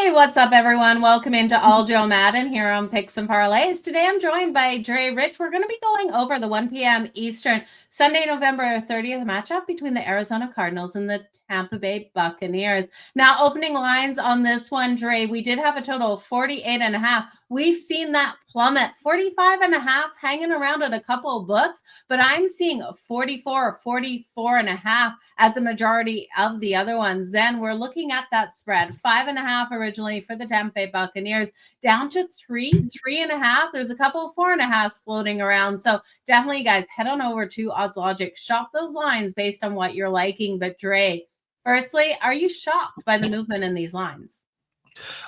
Hey, what's up, everyone? Welcome into All Joe Madden here on Picks and Parlays. Today, I'm joined by Dre Rich. We're going to be going over the 1 p.m. Eastern, Sunday, November 30th matchup between the Arizona Cardinals and the Tampa Bay Buccaneers. Now, opening lines on this one, Dre, we did have a total of 48.5. We've seen that plummet. 45.5 hanging around at a couple of books, but I'm seeing 44 or 44.5 at the majority of the other ones. Then we're looking at that spread, 5.5 originally for the Tampa Bay Buccaneers, down to 3.5. There's a couple of 4.5s floating around. So definitely, guys, head on over to Odds Logic, shop those lines based on what you're liking. But Dre, firstly, are you shocked by the movement in these lines?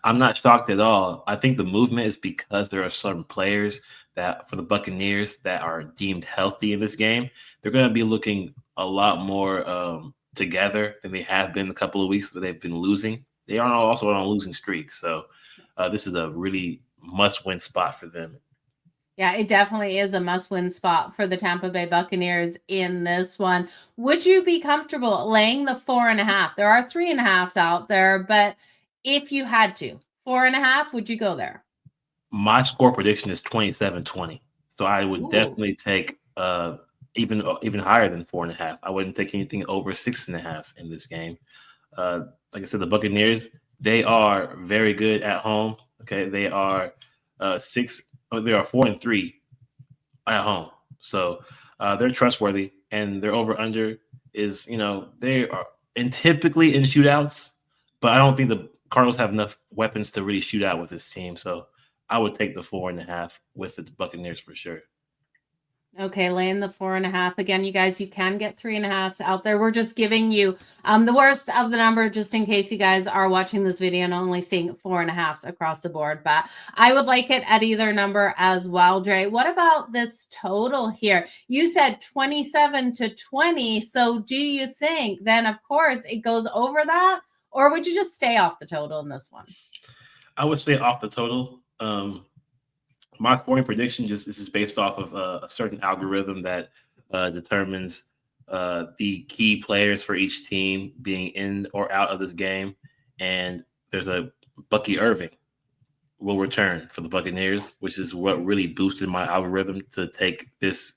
I'm not shocked at all. I think the movement is because there are certain players that for the Buccaneers that are deemed healthy in this game. They're going to be looking a lot more together than they have been a couple of weeks where they've been losing. They are also on a losing streak. So this is a really must-win spot for them. Yeah, it definitely is a must-win spot for the Tampa Bay Buccaneers in this one. Would you be comfortable laying the 4.5? There are 3.5s out there, but if you had to, 4.5, would you go there? My score prediction is 27-20. So I would definitely take even higher than 4.5. I wouldn't take anything over 6.5 in this game. Like I said, the Buccaneers, they are very good at home. Okay, they are 4-3 at home. So they're trustworthy, and their over/under is, they are typically in shootouts, but I don't think the Cardinals have enough weapons to really shoot out with this team. So I would take the 4.5 with the Buccaneers for sure. Okay, laying the 4.5. Again, you guys, you can get 3.5s out there. We're just giving you the worst of the number just in case you guys are watching this video and only seeing 4.5s across the board. But I would like it at either number as well, Dre. What about this total here? You said 27-20. So do you think then, of course, it goes over that? Or would you just stay off the total in this one? I would stay off the total. My scoring prediction this is based off of a certain algorithm that determines the key players for each team being in or out of this game. And there's a Bucky Irving will return for the Buccaneers, which is what really boosted my algorithm to take this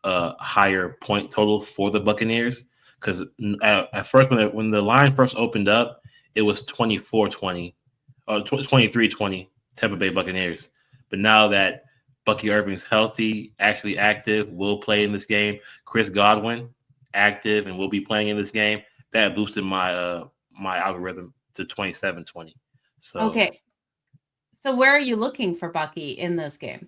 higher point total for the Buccaneers. Because at first, when the line first opened up, it was 24-20, 23-20 Tampa Bay Buccaneers. But now that Bucky Irving's healthy, actually active, will play in this game, Chris Godwin active and will be playing in this game, that boosted my my algorithm to 27-20. So okay. So where are you looking for Bucky in this game?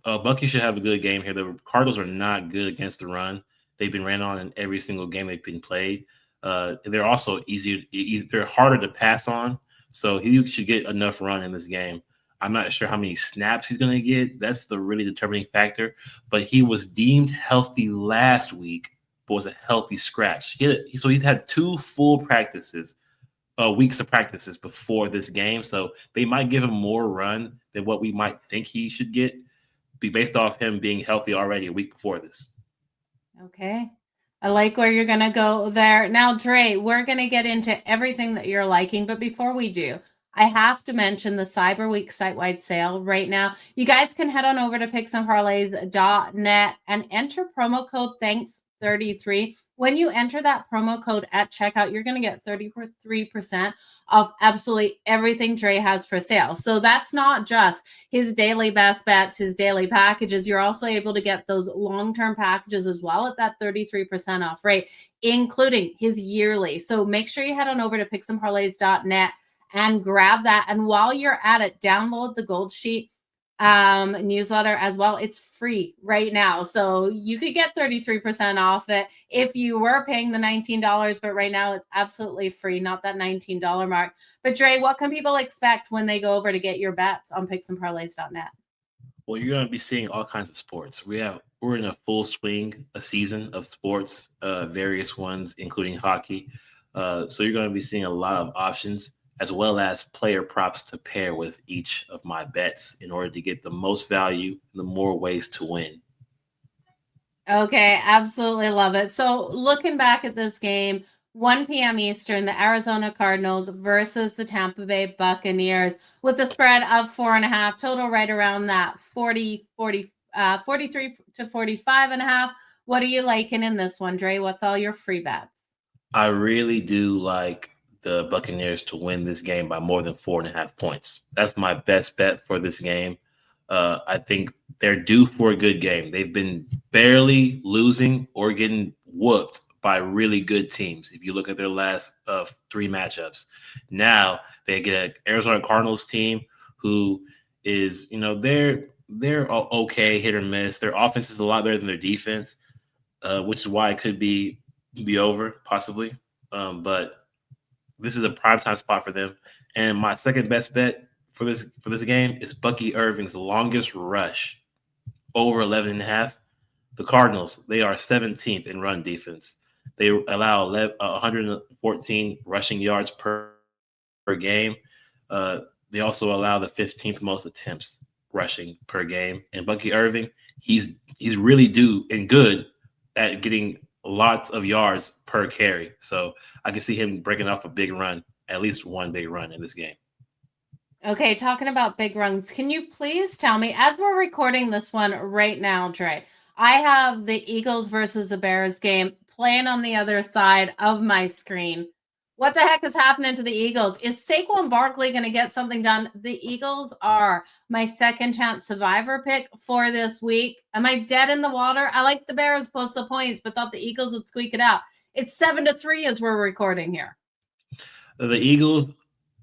Bucky should have a good game here. The Cardinals are not good against the run. They've been ran on in every single game they've been played. They're also they're harder to pass on. So he should get enough run in this game. I'm not sure how many snaps he's going to get. That's the really determining factor. But he was deemed healthy last week, but was a healthy scratch. So he's had 2 full practices, weeks of practices before this game. So they might give him more run than what we might think he should get, be based off him being healthy already a week before this. Okay. I like where you're going to go there. Now, Dre, we're going to get into everything that you're liking. But before we do, I have to mention the Cyber Week site-wide sale right now. You guys can head on over to picksandparlays.net and enter promo code THANKS33. When you enter that promo code at checkout, you're going to get 33% off absolutely everything Dre has for sale. So that's not just his daily best bets, his daily packages. You're also able to get those long-term packages as well at that 33% off rate, including his yearly. So make sure you head on over to picksandparlays.net and grab that. And while you're at it, download the Gold Sheet newsletter as well. It's free right now. So you could get 33% off it if you were paying the $19, but right now it's absolutely free, not that $19 mark. But Dre, what can people expect when they go over to get your bets on picksandparlays.net? Well, you're going to be seeing all kinds of sports. We're in a full swing, a season of sports, various ones, including hockey. So you're going to be seeing a lot of options, as well as player props to pair with each of my bets in order to get the most value and the more ways to win. Okay, absolutely love it. So looking back at this game, 1 p.m. Eastern, the Arizona Cardinals versus the Tampa Bay Buccaneers with a spread of 4.5, total right around that 43 to 45.5. What are you liking in this one, Dre? What's all your free bets? I really do like the Buccaneers to win this game by more than 4.5 points. That's my best bet for this game. I think they're due for a good game. They've been barely losing or getting whooped by really good teams. If you look at their last 3 matchups, now they get an Arizona Cardinals team who is, they're okay, hit or miss. Their offense is a lot better than their defense, which is why it could be the over possibly. But this is a primetime spot for them. And my second best bet for this game is Bucky Irving's longest rush, over 11.5. The Cardinals, they are 17th in run defense. They allow 114 rushing yards per game. They also allow the 15th most attempts rushing per game. And Bucky Irving, he's really due and good at getting lots of yards per carry. So I can see him breaking off a big run, at least one big run in this game. Okay, talking about big runs, can you please tell me, as we're recording this one right now, Dre, I have the Eagles versus the Bears game playing on the other side of my screen. What the heck is happening to the Eagles? Is Saquon Barkley going to get something done? The Eagles are my second chance survivor pick for this week. Am I dead in the water? I like the Bears plus the points, but thought the Eagles would squeak it out. It's 7-3 as we're recording here. The Eagles,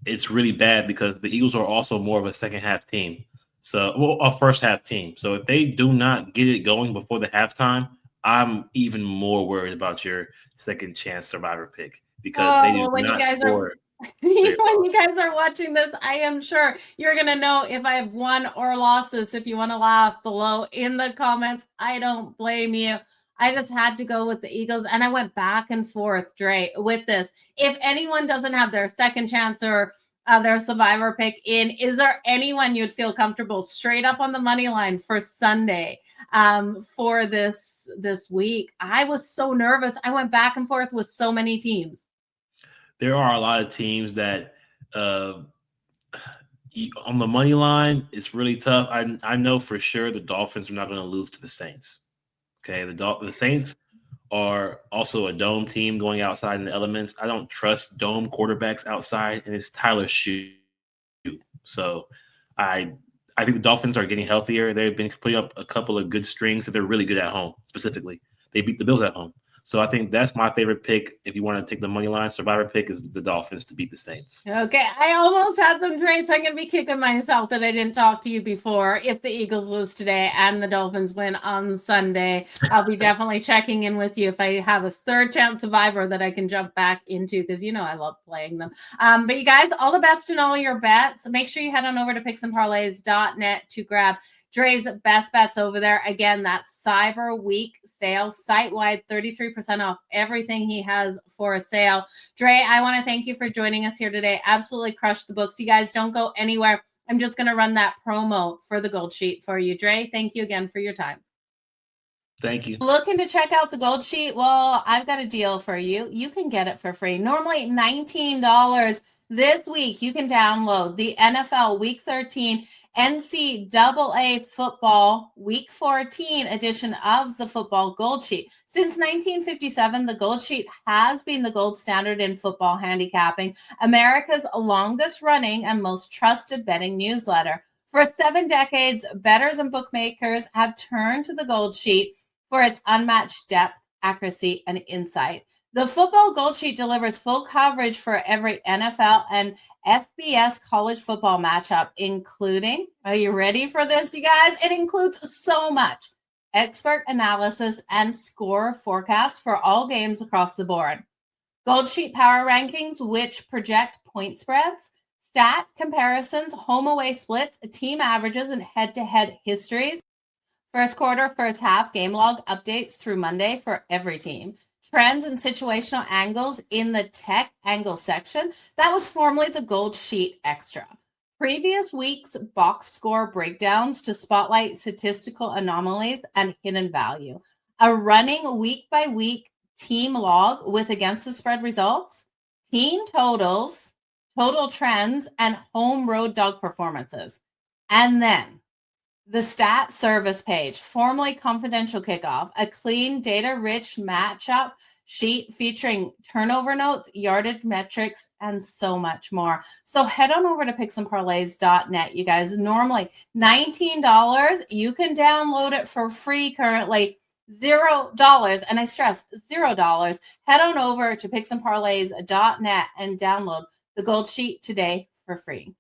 it's really bad because the Eagles are also more of a second half team. So, well, a first half team. So if they do not get it going before the halftime, I'm even more worried about your second chance survivor pick because they do when not you guys score. when you guys are watching this, I am sure you're gonna know if I have won or losses. If you want to laugh below in the comments, I don't blame you. I just had to go with the Eagles, and I went back and forth, Dre, with this. If anyone doesn't have their second chance or their survivor pick in, is there anyone you'd feel comfortable straight up on the money line for Sunday for this week? I was so nervous. I went back and forth with so many teams. There are a lot of teams that on the money line, it's really tough. I know for sure the Dolphins are not going to lose to the Saints. Okay, the Saints are also a dome team going outside in the elements. I don't trust dome quarterbacks outside, and it's Tyler Shoe. So I think the Dolphins are getting healthier. They've been putting up a couple of good strings that they're really good at home. Specifically, they beat the Bills at home. So I think that's my favorite pick. If you want to take the money line survivor pick, is the Dolphins to beat the Saints. Okay, I almost had them, Trace. I'm going to be kicking myself that I didn't talk to you before. If the Eagles lose today and the Dolphins win on Sunday, I'll be definitely checking in with you if I have a third chance survivor that I can jump back into because I love playing them. But you guys, all the best in all your bets. Make sure you head on over to picksandparlays.net to grab Dre's best bets over there. Again, that Cyber Week sale, site-wide, 33% off everything he has for a sale. Dre, I want to thank you for joining us here today. Absolutely crushed the books. You guys don't go anywhere. I'm just going to run that promo for the gold sheet for you. Dre, thank you again for your time. Thank you. Looking to check out the gold sheet? Well, I've got a deal for you. You can get it for free. Normally $19. This week, you can download the NFL Week 13 NCAA Football Week 14 edition of the Football Gold Sheet. Since 1957, the Gold Sheet has been the gold standard in football handicapping, America's longest running and most trusted betting newsletter. For 7 decades, bettors and bookmakers have turned to the Gold Sheet for its unmatched depth, accuracy, and insight. The Football Gold Sheet delivers full coverage for every NFL and FBS college football matchup, including, are you ready for this, you guys? It includes so much expert analysis and score forecasts for all games across the board. Gold Sheet power rankings, which project point spreads, stat comparisons, home away splits, team averages, and head-to-head histories. First quarter, first half game log updates through Monday for every team. Trends and situational angles in the tech angle section. That was formerly the Gold Sheet Extra. Previous week's box score breakdowns to spotlight statistical anomalies and hidden value. A running week by week team log with against the spread results, team totals, total trends, and home road dog performances. And then the stat service page, formerly confidential kickoff, a clean data-rich matchup sheet featuring turnover notes, yardage metrics, and so much more. So head on over to picksandparlays.net, you guys. Normally $19. You can download it for free currently. $0. And I stress $0. Head on over to picksandparlays.net and download the gold sheet today for free.